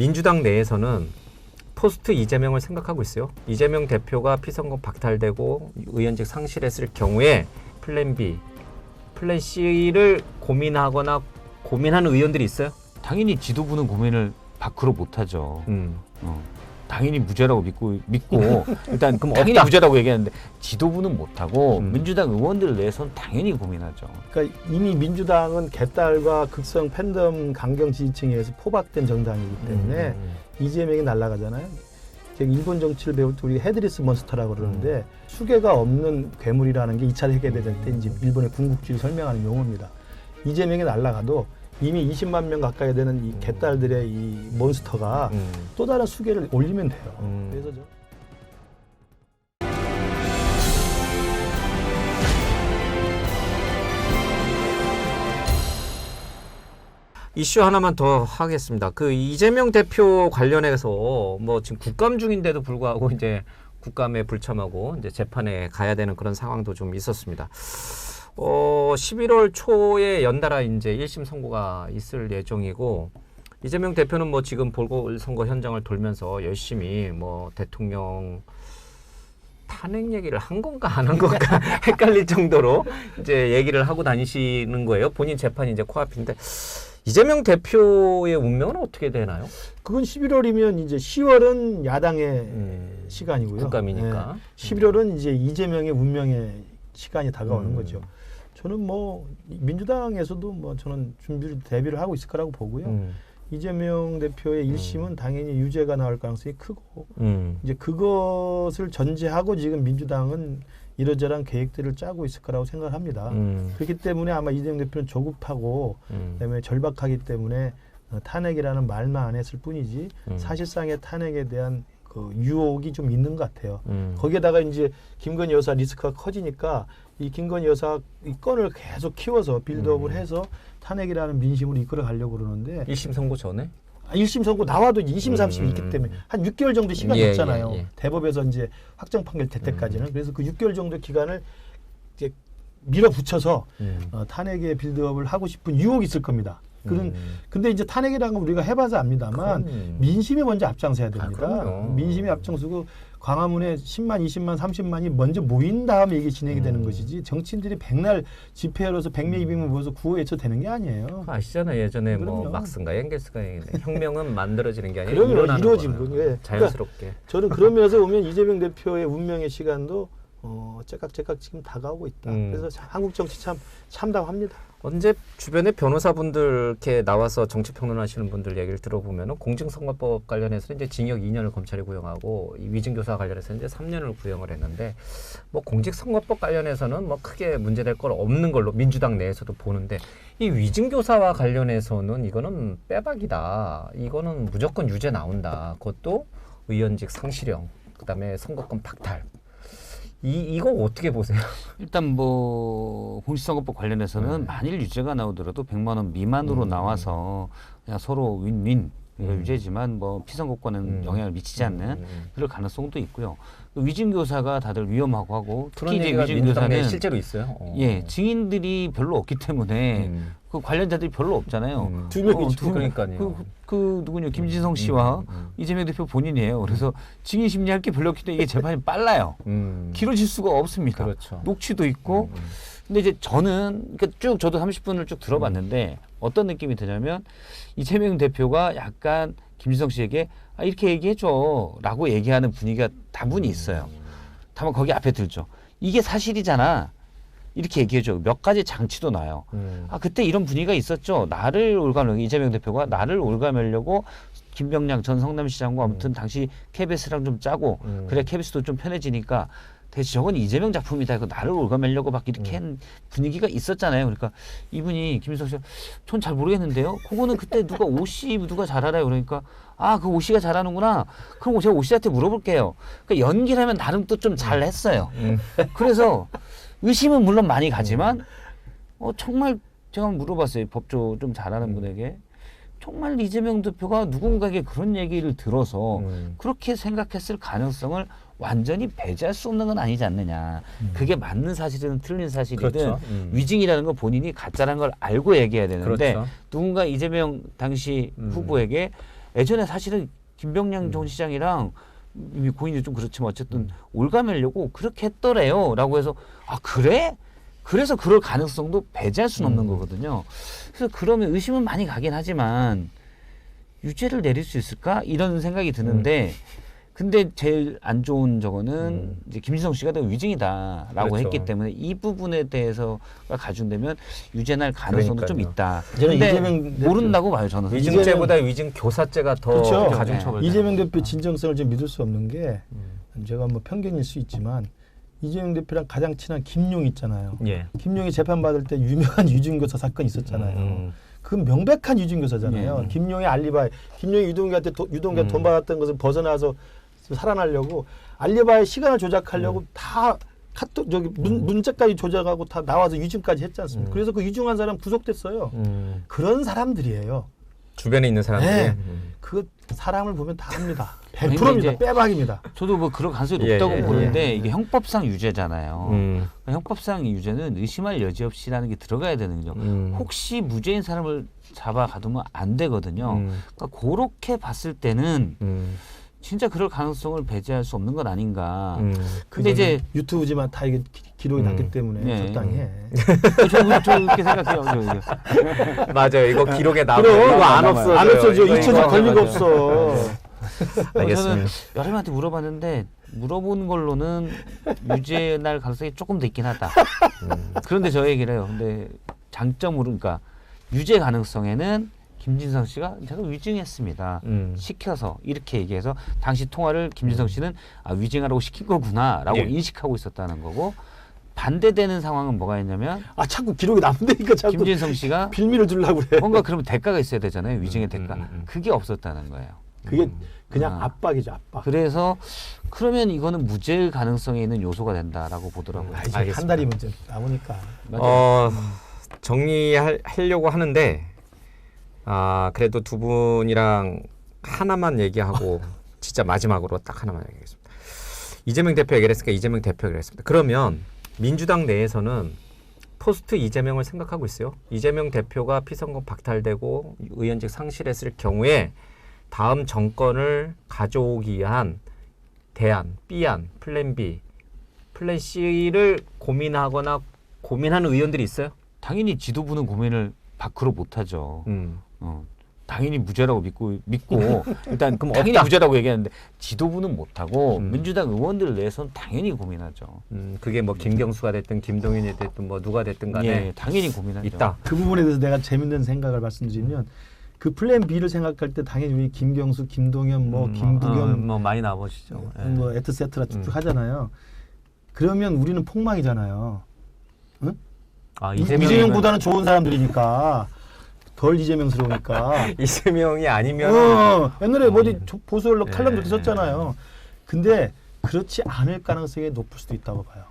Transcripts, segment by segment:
민주당 내에서는 포스트 이재명을 생각하고 있어요. 이재명 대표가 피선거 박탈되고 의원직 상실했을 경우에 플랜 B, 플랜 C를 고민하거나 고민하는 의원들이 있어요? 당연히 지도부는 고민을 밖으로 못하죠. 당연히 무죄라고 믿고 일단 그럼 당연히 없다. 무죄라고 얘기하는데 지도부는 못하고 음. 민주당 의원들 내에서는 당연히 고민하죠. 그러니까 이미 민주당은 개딸과 극성 팬덤 강경 지지층에 의해서 포박된 정당이기 때문에 이재명이 날아가잖아요. 일본 정치를 배울 때 우리가 헤드리스 몬스터라고 그러는데 수개가 없는 괴물이라는 게 2차 세계대전 때 이제 일본의 군국주의를 설명하는 용어입니다. 이재명이 날아가도 이미 20만 명 가까이 되는 이 개딸들의 이 몬스터가 또 다른 수개를 올리면 돼요. 그래서 이슈 하나만 더 하겠습니다. 그 이재명 대표 관련해서 뭐 지금 국감 중인데도 불구하고 이제 국감에 불참하고 이제 재판에 가야 되는 그런 상황도 좀 있었습니다. 11월 초에 연달아 이제 1심 선고가 있을 예정이고 이재명 대표는 뭐 지금 보궐선거 현장을 돌면서 열심히 뭐 대통령 탄핵 얘기를 한 건가 안 한 건가 헷갈릴 정도로 이제 얘기를 하고 다니시는 거예요. 본인 재판이 이제 코앞인데 이재명 대표의 운명은 어떻게 되나요? 그건 11월이면 이제 10월은 야당의 시간이고요. 국감이니까. 11월은 이제 이재명의 운명의 시간이 다가오는 거죠. 저는 뭐 민주당에서도 뭐 저는 대비를 하고 있을 거라고 보고요. 이재명 대표의 1심은 당연히 유죄가 나올 가능성이 크고 이제 그것을 전제하고 지금 민주당은 이러저러한 계획들을 짜고 있을 거라고 생각합니다. 그렇기 때문에 아마 이재명 대표는 조급하고 그다음에 절박하기 때문에 탄핵이라는 말만 안 했을 뿐이지 사실상의 탄핵에 대한 그 유혹이 좀 있는 것 같아요. 거기에다가 이제 김건희 여사 리스크가 커지니까 이 김건희 여사 이 건을 계속 키워서 빌드업을 해서 탄핵이라는 민심으로 이끌어 가려고 그러는데 1심 선고 전에? 1심 선고 나와도 2심, 3심이 있기 때문에 한 6개월 정도 시간이 있잖아요. 예. 대법에서 이제 확정 판결 될 때까지는. 그래서 그 6개월 정도 기간을 이제 밀어붙여서 탄핵의 빌드업을 하고 싶은 유혹이 있을 겁니다. 근데 이제 탄핵이라는 건 우리가 해봐서 압니다만 민심이 먼저 앞장서야 됩니다. 민심이 앞장서고 광화문에 10만, 20만, 30만이 먼저 모인 다음에 이게 진행이 되는 것이지 정치인들이 백날 집회 열어서 100명, 200명 모여서 구호 외쳐 되는 게 아니에요. 아시잖아요. 예전에 뭐 그럼요. 막스인가 엥겔스가 혁명은 만들어지는 게 아니라 그럼요. 일어나는 이루어지는 거예요. 거예요. 자연스럽게. 그러니까 저는 그런 면에서 보면 이재명 대표의 운명의 시간도 째깍째깍 지금 다가오고 있다. 그래서 한국 정치 참 참담합니다. 언제 주변에 변호사분들 이렇게 나와서 정치 평론하시는 분들 얘기를 들어보면은 공직선거법 관련해서 이제 징역 2년을 검찰이 구형하고 이 위증교사 관련해서 이제 3년을 구형을 했는데 뭐 공직선거법 관련해서는 뭐 크게 문제될 건 없는 걸로 민주당 내에서도 보는데 이 위증교사와 관련해서는 이거는 빼박이다. 이거는 무조건 유죄 나온다. 그것도 의원직 상실형, 그다음에 선거권 박탈. 이거 어떻게 보세요? 일단 뭐 공직선거법 관련해서는 만일 유죄가 나오더라도 100만 원 미만으로 나와서 그냥 서로 윈윈 유죄지만 뭐 피선거권은 영향을 미치지 않는 그럴 가능성도 있고요. 위증교사가 다들 위험하고 하고 특히 이제 위증교사는 실제로 있어요. 예 증인들이 별로 없기 때문에 그 관련자들이 별로 없잖아요. 두 명이죠. 그러니까요. 그 누구냐 김진성 씨와 이재명 대표 본인이에요. 그래서 증인 심리할 게 별로 없기 때문에 이게 재판이 빨라요. 길어질 수가 없습니다. 그렇죠. 녹취도 있고. 근데 이제 저는 그러니까 쭉 저도 30분을 쭉 들어봤는데 어떤 느낌이 드냐면 이재명 대표가 약간 김진성 씨에게 이렇게 얘기해줘라고 얘기하는 분위기가 다분히 있어요. 다만 거기 앞에 들죠. 이게 사실이잖아. 이렇게 얘기해줘. 몇 가지 장치도 놔요. 그때 이런 분위기가 있었죠. 나를 올가매려고 이재명 대표가 나를 올가매려고 김병량 전 성남시장과 아무튼 당시 KBS랑 좀 짜고 그래 KBS도 좀 편해지니까 대체 저건 이재명 작품이다. 이거 나를 올가매려고 막 이렇게 한 분위기가 있었잖아요. 그러니까 이분이 김민석 씨가 전 잘 모르겠는데요. 그거는 그때 누가 오 씨 누가 잘 알아요. 그러니까 그 오 씨가 잘하는구나. 그럼 제가 오 씨한테 물어볼게요. 그러니까 연기를 하면 나름 또 좀 잘했어요. 그래서 의심은 물론 많이 가지만 정말 제가 물어봤어요. 법조 좀 잘하는 분에게. 정말 이재명 대표가 누군가에게 그런 얘기를 들어서 그렇게 생각했을 가능성을 완전히 배제할 수 없는 건 아니지 않느냐. 그게 맞는 사실이든 틀린 사실이든 그렇죠. 위증이라는 걸 본인이 가짜라는 걸 알고 얘기해야 되는데 그렇죠. 누군가 이재명 당시 후보에게 예전에 사실은 김병량 전 시장이랑 이미 고인이 좀 그렇지만 어쨌든 올가매려고 그렇게 했더래요라고 해서 아 그래? 그래서 그럴 가능성도 배제할 수는 없는 거거든요. 그래서 그러면 의심은 많이 가긴 하지만 유죄를 내릴 수 있을까? 이런 생각이 드는데 근데 제일 안 좋은 저거는 이제 김진성 씨가 더 위증이다라고 그렇죠. 했기 때문에 이 부분에 대해서가 가중되면 유죄 날 가능성도 좀 있다. 저는 근데 이재명 모른다고 봐요 저는. 위증죄보다 위증 교사죄가 더 그렇죠. 가중처벌. 이재명 대표 진정성을 좀 믿을 수 없는 게 제가 뭐 편견일 수 있지만 이재명 대표랑 가장 친한 김용 있잖아요. 예. 김용이 재판 받을 때 유명한 유증교사 사건 있었잖아요. 그건 명백한 유증교사잖아요. 예. 김용의 알리바이, 김용이 유동규한테 유동규가 돈 받았던 것을 벗어나서 살아나려고 알리바이 시간을 조작하려고 다 카톡 저기 문자까지 조작하고 다 나와서 유증까지 했지 않습니까? 그래서 그 유증한 사람 구속됐어요. 그런 사람들이에요. 주변에 있는 사람들이. 네. 그 사람을 보면 다 압니다. 아니, 100%입니다. 이제 빼박입니다. 저도 뭐 그런 가능성이 예, 높다고 예, 보는데 예. 이게 형법상 유죄잖아요. 그러니까 형법상 유죄는 의심할 여지 없이라는 게 들어가야 되는 거죠. 혹시 무죄인 사람을 잡아 가두면 안 되거든요. 그러니까 그렇게 봤을 때는 진짜 그럴 가능성을 배제할 수 없는 건 아닌가. 근데 이제 유튜브지만 다 이게 기록이 났기 때문에 네. 적당히 해. 저 그렇게 생각해요. 맞아요. 이거 기록에 나오고 그럼 이거 안 남아요. 없어져요. 안 없어져. 이거 잊혀질 권리가 맞아요. 없어. 저는 알겠습니다. 여러 명한테 물어봤는데 물어본 걸로는 유죄 날 가능성이 조금 더 있긴 하다. 그런데 저 얘기를 해요. 근데 장점으로 그러니까 유죄 가능성에는 김진성 씨가 제가 위증했습니다. 시켜서 이렇게 얘기해서 당시 통화를 김진성 씨는 아, 위증하라고 시킨 거구나라고 예. 인식하고 있었다는 거고 반대되는 상황은 뭐가 있냐면 아 자꾸 기록이 남다니까 자꾸 김진성 씨가 빌미를 주려고 그래. 뭔가 그러면 대가가 있어야 되잖아요. 위증의 대가. 그게 없었다는 거예요. 그게 그냥 압박이죠, 압박. 그래서 그러면 이거는 무죄 가능성에 있는 요소가 된다라고 보더라고요. 아, 이제 알겠습니다. 한 달이면 이제 나오니까. 정리하려고 하는데 그래도 두 분이랑 하나만 얘기하고 진짜 마지막으로 딱 하나만 얘기하겠습니다. 이재명 대표 얘기를 했으니까 이재명 대표 얘기를 했습니다. 그러면 민주당 내에서는 포스트 이재명을 생각하고 있어요. 이재명 대표가 피선거 박탈되고 의원직 상실했을 경우에 다음 정권을 가져오기 위한 대안, B안, 플랜 B, 플랜 C를 고민하거나 고민하는 의원들이 있어요? 당연히 지도부는 고민을 밖으로 못하죠. 당연히 무죄라고 믿고 일단 그럼 당연히 없다. 무죄라고 얘기하는데 지도부는 못하고 민주당 의원들 내에서는 당연히 고민하죠. 그게 뭐 김경수가 됐든 김동연이 됐든 뭐 누가 됐든 간에 예, 당연히 고민하죠. 있다. 그 부분에 대해서 내가 재밌는 생각을 말씀드리면 그 플랜 B를 생각할 때 당연히 우리 김경수, 김동연, 뭐 김부겸, 뭐 많이 나오시죠. 예. 뭐 에트세트라 쭉쭉 하잖아요. 그러면 우리는 폭망이잖아요. 응? 이재명보다는 좋은 사람들이니까 덜 이재명스러우니까. 이재명이 아니면 옛날에 어디 보수 언론 칼럼도 썼잖아요. 근데 그렇지 않을 가능성이 높을 수도 있다고 봐요.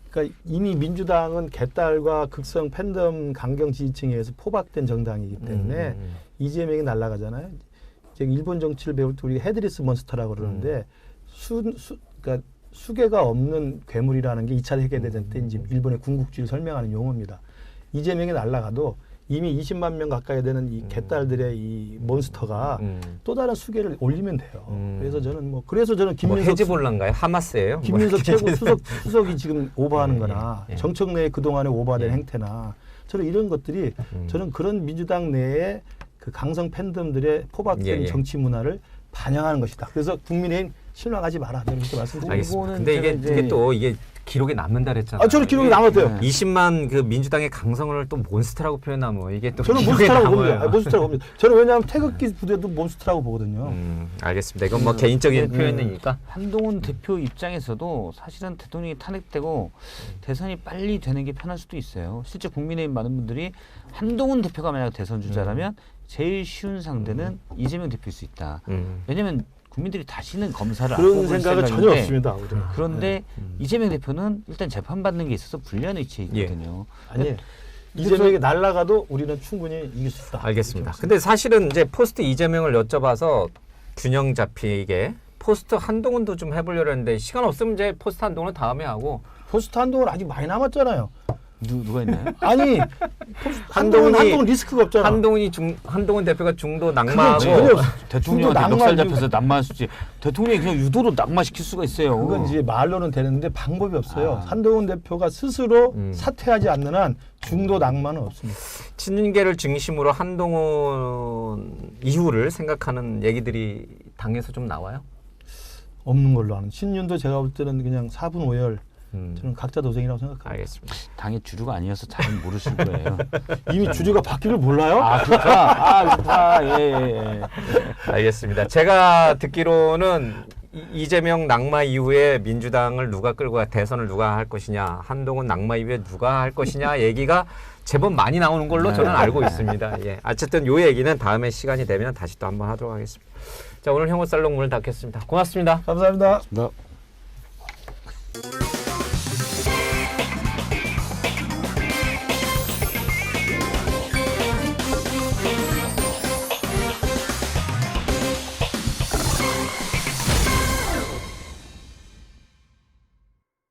그러니까 이미 민주당은 개딸과 극성 팬덤 강경 지지층에 의해서 포박된 정당이기 때문에 이재명이 날아가잖아요. 이제 일본 정치를 배울 때 우리 헤드리스 몬스터라고 그러는데 그러니까 수개가 없는 괴물이라는 게 2차 세계대전 때 이제 일본의 군국주의를 설명하는 용어입니다. 이재명이 날아가도 이미 20만 명 가까이 되는 이 개딸들의 이 몬스터가 또 다른 수계를 올리면 돼요. 그래서 저는 김민석 헤즈볼라인가요? 하마스예요? 김민석 최고 수석이 지금 오버하는 거나 정청 내에 그동안에 오버된 행태나 저는 이런 것들이 저는 그런 민주당 내에 그 강성 팬덤들의 포박된 정치 문화를 반영하는 것이다. 그래서 국민의힘 실망하지 마라. 저는 그렇게 말씀드립니다. 알겠습니다. 근데 이게 또 이게 기록에 남는다 그랬잖아요. 저는 기록이 남았대요. 20만 그 민주당의 강성을 또 몬스터라고 표현하면 이게 또 저는 기록에 몬스터라고 남아요. 봅니다. 몬스터라고 봅니다. 저는 왜냐하면 태극기 부대도 몬스터라고 보거든요. 알겠습니다. 이건 뭐 개인적인 표현이니까. 한동훈 대표 입장에서도 사실은 대통령이 탄핵되고 대선이 빨리 되는 게 편할 수도 있어요. 실제 국민의힘 많은 분들이 한동훈 대표가 만약 대선 주자라면 제일 쉬운 상대는 이재명 대표일 수 있다. 왜냐하면 국민들이 다시는 검사를 안 그런 뽑을 생각은 전혀 생각인데 없습니다. 우리는. 그런데 이재명 대표는 일단 재판받는 게 있어서 불리한 위치에 있거든요. 아니 이재명이 날아가도 우리는 충분히 이길 수 있다. 알겠습니다. 근데 사실은 이제 포스트 이재명을 여쭤봐서 균형 잡히게 포스트 한동훈도 좀 해보려고 했는데 시간 없으면 이제 포스트 한동훈은 다음에 하고 포스트 한동훈 아직 많이 남았잖아요. 누가 있나요? 아니 한동훈 리스크가 없잖아. 한동훈 대표가 중도 낙마하고 전혀 없어. 대통령한테 낙마 멱살 이유가- 잡혀서 낙마할 수 있지. 대통령이 그냥 유도로 낙마시킬 수가 있어요. 그건 이제 말로는 되는데 방법이 없어요. 아. 한동훈 대표가 스스로 사퇴하지 않는 한 중도 낭만은 없습니다. 친윤계를 중심으로 한동훈 이후를 생각하는 얘기들이 당에서 좀 나와요. 없는 걸로 아는. 신윤도 제가 볼 때는 그냥 4분 5열. 저는 각자 도생이라고 생각합니다. 알겠습니다. 당의 주류가 아니어서 잘은 모르실 거예요. 이미 주류가 바뀐 걸 몰라요? 아 그렇다. 아 그렇다. 예. 알겠습니다. 제가 듣기로는 이재명 낙마 이후에 민주당을 누가 끌고 가 대선을 누가 할 것이냐, 한동훈 낙마 이후에 누가 할 것이냐 얘기가 제법 많이 나오는 걸로 저는 알고 있습니다. 예. 어쨌든 요 얘기는 다음에 시간이 되면 다시 또 한번 하도록 하겠습니다. 자, 오늘 형호살롱 문을 닫겠습니다. 고맙습니다. 감사합니다. 네.